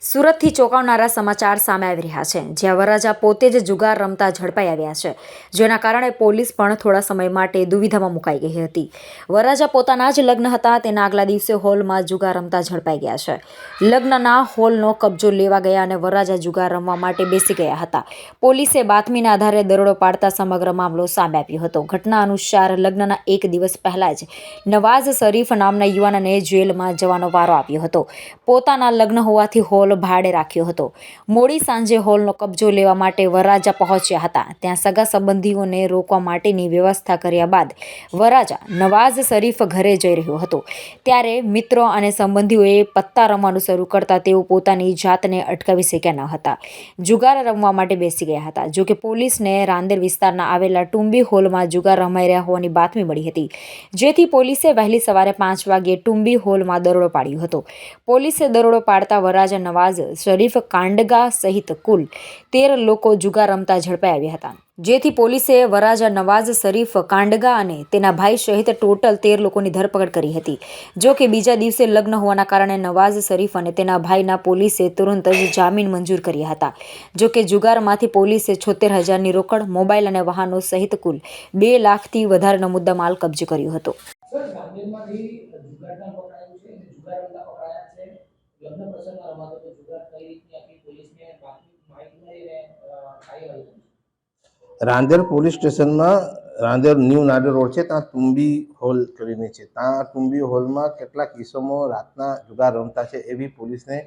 સુરતથી ચોંકાવનારા સમાચાર સામે આવી રહ્યા છે, જ્યાં વરરાજા પોતે જ જુગાર રમતા ઝડપાઈ આવ્યા છે, જેના કારણે પોલીસ પણ થોડા સમય માટે દુવિધામાં મુકાઈ ગઈ હતી. વરરાજા પોતાના જ લગ્ન હતા, તેના આગલા દિવસે હોલમાં જુગાર રમતા ઝડપાઈ ગયા છે. લગ્નના હોલનો કબજો લેવા ગયા અને વરરાજા જુગાર રમવા માટે બેસી ગયા હતા. પોલીસે બાતમીના આધારે દરોડો પાડતા સમગ્ર મામલો સામે આવ્યો હતો. ઘટના અનુસાર લગ્નના એક દિવસ પહેલા જ નવાઝ શરીફ નામના યુવાનને જેલમાં જવાનો વારો આવ્યો હતો. પોતાના લગ્ન હોવાથી હોલ ભાડે રાખ્યો હતો. મોડી સાંજે હોલનો કબજો લેવા માટે વરરાજા પહોંચ્યા હતા. ત્યાં સગા સંબંધીઓને રોકવા માટેની વ્યવસ્થા કર્યા બાદ વરરાજા નવાઝ શરીફ ઘરે જઈ રહ્યો હતો. ત્યારે મિત્રો અને સંબંધીઓએ પત્તા રમવાનું શરૂ કરતા તેઓ પોતાની જાતને અટકાવી શક્યા ન હતા. જુગાર રમવા માટે બેસી ગયા હતા. જોકે પોલીસને રાંદેર વિસ્તારના આવેલા ટુંબી હોલમાં જુગાર રમાઈ રહ્યા હોવાની બાતમી મળી હતી, જેથી પોલીસે વહેલી સવારે 5 વાગ્યે ટુંબી હોલમાં દરોડો પાડ્યો હતો. પોલીસે દરોડો પાડતા વરરાજા નવાઝ શરીફ કાંડગા સહિત કુલ 13 લોકો જુગાર રમતા ઝડપાઈ આવ્યા હતા, જેથી પોલીસે વરરાજા નવાઝ શરીફ કાંડગા અને તેના ભાઈ સહિત ટોટલ 13 લોકોની ધરપકડ કરી હતી. જો કે બીજા દિવસે લગ્ન હોવાના કારણે નવાઝ શરીફ અને તેના ભાઈના પોલીસે તુરંત જ જામીન મંજૂર કર્યા હતા. જો કે જુગારમાંથી પોલીસે 76,000ની રોકડ, મોબાઈલ અને વાહનો સહિત કુલ 2 લાખથી વધારેનો મુદ્દામાલ કબજે કર્યો હતો. લગ્ન પ્રસંગમાં રમાતો તો જુગાર કઈ રીતની આખી પોલીસને માહિતી મળીને કાર્યવાહી રાંદેર પોલીસ સ્ટેશનમાં રાંદેર ન્યૂ નાડર રોડ છે, ત્યાં ટુંબી હોલ કરીને છે. ત્યાં ટુંબી હોલમાં કેટલાક કિસ્સામાં રાતના જુગાર રમતા છે એવી પોલીસને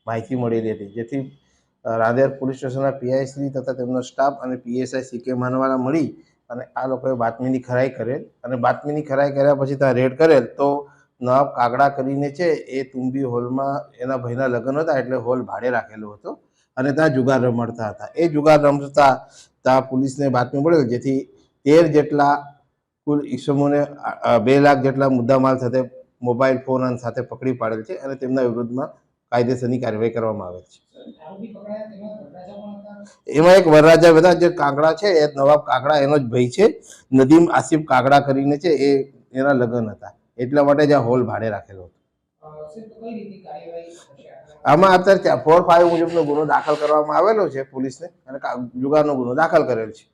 માહિતી મળેલી હતી, જેથી રાંદેર પોલીસ સ્ટેશનના પીઆઈ શ્રી તથા તેમનો સ્ટાફ અને પીએસઆઈ સીકે માનવાલા મળી અને આ લોકોએ બાતમીની ખરાઈ કરેલ અને બાતમીની ખરાઈ કર્યા પછી ત્યાં રેડ કરેલ તો નવાબ કાગડા કરીને છે એ ટુંબી હોલમાં એના ભાઈના લગ્ન હતા એટલે હોલ ભાડે રાખેલો હતો અને ત્યાં જુગાર રમતા હતા. એ જુગાર રમતા ત્યાં પોલીસને બાતમી મળેલ, જેથી 13 જેટલા કુલ ઈસમોને 2 લાખ જેટલા મુદ્દામાલ સાથે મોબાઈલ ફોન સાથે પકડી પાડેલ છે અને તેમના વિરુદ્ધમાં કાયદેસરની કાર્યવાહી કરવામાં આવેલ છે. એમાં એક વરરાજા બધા જે કાગડા છે એ નવાબ કાગડા એનો જ ભાઈ છે, નદીમ આસિફ કાગડા કરીને છે, એ એના લગ્ન હતા એટલા માટે જ આ હોલ ભાડે રાખેલો હતો. આમાં અત્યારે 4-5 મુજબનો ગુનો દાખલ કરવામાં આવેલો છે પોલીસને અને જુગારનો ગુનો દાખલ કરેલ છે.